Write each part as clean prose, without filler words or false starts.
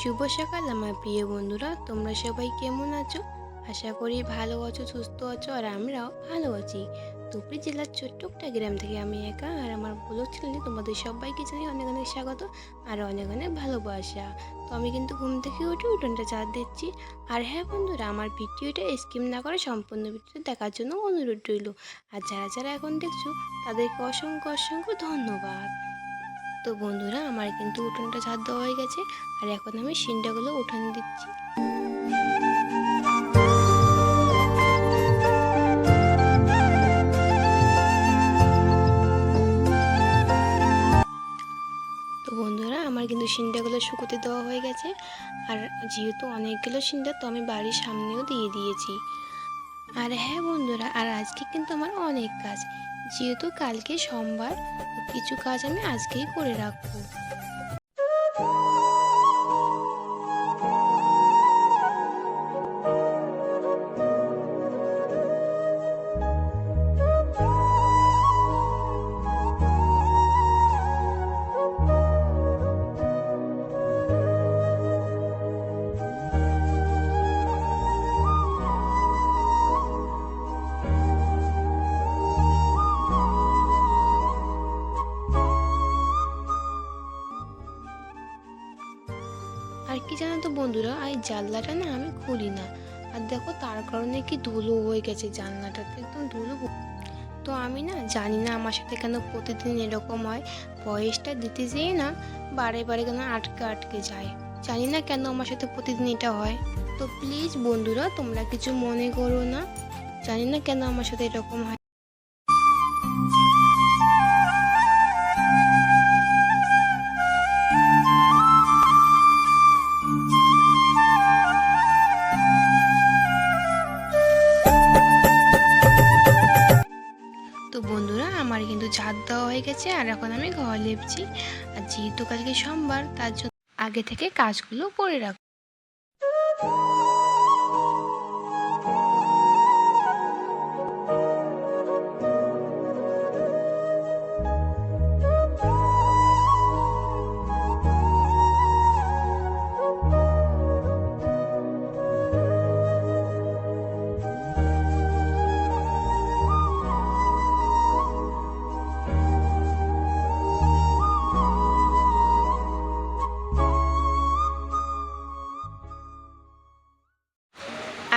শুভ সকাল আমার প্রিয় বন্ধুরা, তোমরা সবাই কেমন আছো? আশা করি ভালো আছো, সুস্থ আছো, আর আমরাও ভালো আছি। ধুবড়ী জেলার ছোট্ট একটা গ্রাম থেকে আমি একা আর আমার ব্লগ চ্যানেলে তোমাদের সবাইকে জানাই অনেক অনেক স্বাগত আর অনেক অনেক ভালোবাসা। তো আমি কিন্তু ঘুম থেকে উঠে উঠোনটা ঝাড় দিচ্ছি। আর হ্যাঁ বন্ধুরা, আমার ভিডিওটা স্কিপ না করে সম্পূর্ণ ভিডিওটা দেখার জন্য অনুরোধ রইল। আর যারা যারা এখন দেখছো তাদেরকে অসংখ্য অসংখ্য ধন্যবাদ। তো বন্ধুরা, আমার কিন্তু উঠোনটা ঝাড় দেওয়া হয়ে গেছে আর এখন আমি সিন্ডাগুলো উঠানে দিচ্ছি। তো বন্ধুরা, আমার কিন্তু সিন্ডাগুলো শুকোতে দেওয়া হয়ে গেছে। আর যেহেতু অনেকগুলো সিন্ডা, তো আমি বাড়ির সামনেও দিয়ে দিয়েছি। আর হ্যাঁ বন্ধুরা, আর আজকে কিন্তু আমার অনেক কাজ, যেহেতু কালকে সোমবার, তো কিছু কাজ আমি আজকেই করে রাখবো। আর কি জানো তো বন্ধুরা, এই জানলাটা না আমি খুলি না। আর দেখো, তার কারণে কি ধুলো হয়ে গেছে, জানলাটাতে একদম ধুলো। তো আমি না জানি না আমার সাথে কেন প্রতিদিন এরকম হয়। ভয়েসটা দিতে যেয়ে না বারে বারে কেন আটকে আটকে যায়, জানি না কেন আমার সাথে প্রতিদিন এটা হয়। তো প্লিজ বন্ধুরা, তোমরা কিছু মনে করো না, জানি না কেন আমার সাথে এরকম হয়। তো বন্ধুরা, আমার কিন্তু ঝাড় দেওয়া হয়ে গেছে আর এখন আমি ঘর লেপছি। আর যেহেতু কালকে সোমবার, তার জন্য আগে থেকে কাজগুলো করে রাখবো।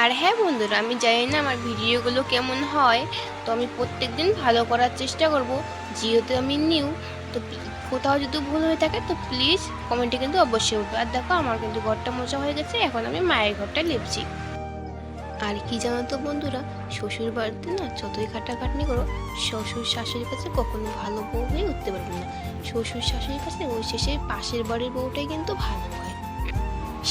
আর হ্যাঁ বন্ধুরা, আমি জানি না আমার ভিডিওগুলো কেমন হয়, তো আমি প্রত্যেক দিন ভালো করার চেষ্টা করব। যেহেতু আমি নিউ, তো কোথাও যদি ভুল হয়ে থাকে তো প্লিজ কমেন্টে কিন্তু অবশ্যই উঠবে। আর দেখো, আমার কিন্তু ঘরটা মোছা হয়ে গেছে, এখন আমি মায়ের ঘরটা লেপছি। আর কি জানো তো বন্ধুরা, শ্বশুর বাড়িতে না যতই খাটাখাটনি করো, শ্বশুর শাশুড়ির কাছে কখনো ভালো বউ হয়ে উঠতে পারবে না। শ্বশুর শাশুড়ির কাছে ওই শেষে পাশের বাড়ির বউটাই কিন্তু ভালো হয়।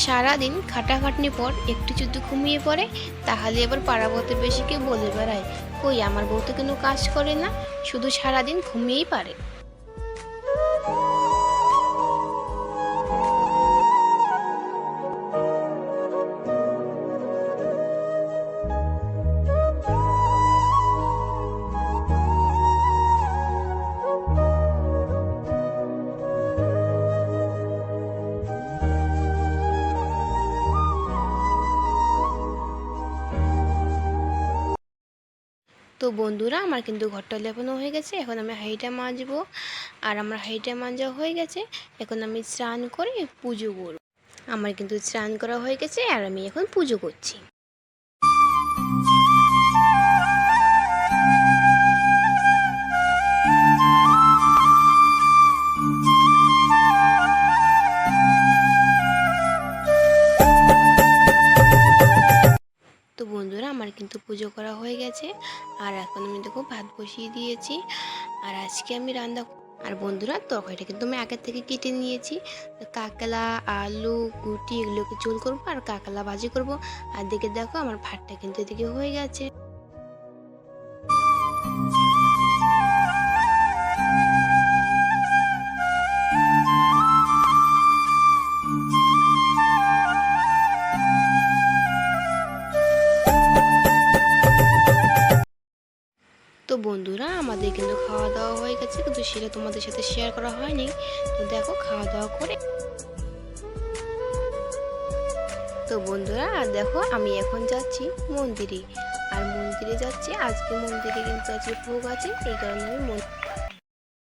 সারাদিন খাটাখাটনি পর একটু যদি ঘুমিয়ে পড়ে, তাহলে এবার পাড়া প্রতিবেশীকে বলে বেড়ায়, কই আমার বউ তো কোনো কাজ করে না, শুধু সারাদিন ঘুমিয়েই পারে। তো বন্ধুরা, আমার কিন্তু ঘরটা লেপানো হয়ে গেছে, এখন আমি হাঁড়িটা মাজবো। আর আমার হাঁড়িটা মাজা হয়ে গেছে, এখন আমি স্নান করে পুজো করব। আমার কিন্তু স্নান করা হয়ে গেছে আর আমি এখন পুজো করছি। তো বন্ধুরা, আমার কিন্তু পুজো করা হয়ে গেছে আর এখন আমি দেখো ভাত বসিয়ে দিয়েছি। আর আজকে আমি রান্না, আর বন্ধুরা তরকারিটা কিন্তু আমি আগের থেকে কেটে নিয়েছি। কাকলা, আলু, গুটি এগুলোকে ঝোল করবো আর কাকলা ভাজি করব। আর দেখে দেখো, আমার ভাতটা কিন্তু এদিকে হয়ে গেছে। তো বন্ধুরা, আমাদের কিন্তু খাওয়া দাওয়া হয়ে গেছে, কিন্তু সেটা তোমাদের সাথে শেয়ার করা হয়নি। তো দেখো, খাওয়া দাওয়া করে তো বন্ধুরা আর দেখো আমি এখন যাচ্ছি মন্দিরে, আর মন্দিরে যাচ্ছি আজকে মন্দিরে কিন্তু আজকে ভোগ আছে, এই কারণে আমি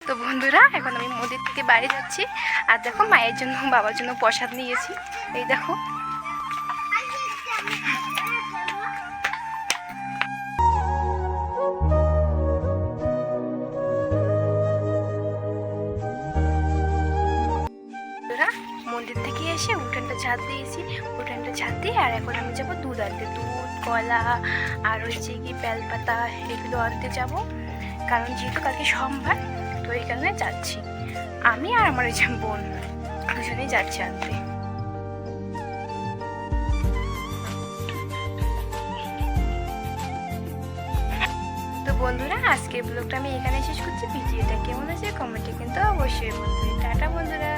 তো বন্ধুরা এখন আমি মন্দির থেকে বাড়ি যাচ্ছি। আর দেখো মায়ের জন্য বাবার জন্য প্রসাদ নিয়েছি, এই দেখো। মন্দির থেকে এসে উঠানটা ঝাঁট দিয়েছি, উঠানটা ঝাঁট দিয়ে আর এখন আমি যাবো দুধ আনতে, দুধ কলা আর হচ্ছে কি বেলপাতা এগুলো আনতে যাব, কারণ যেহেতু কালকে সোমবার তো এই কারণে যাচ্ছি। আমি আর আমার ওই যে বোন দুজনেই যাচ্ছি আনতে। তো বন্ধুরা আজকের ব্লগটা আমি এখানে শেষ করছি। ভিডিওটা কেমন আছে কমেন্টে কিন্তু অবশ্যই বলবে। টাটা বন্ধুরা।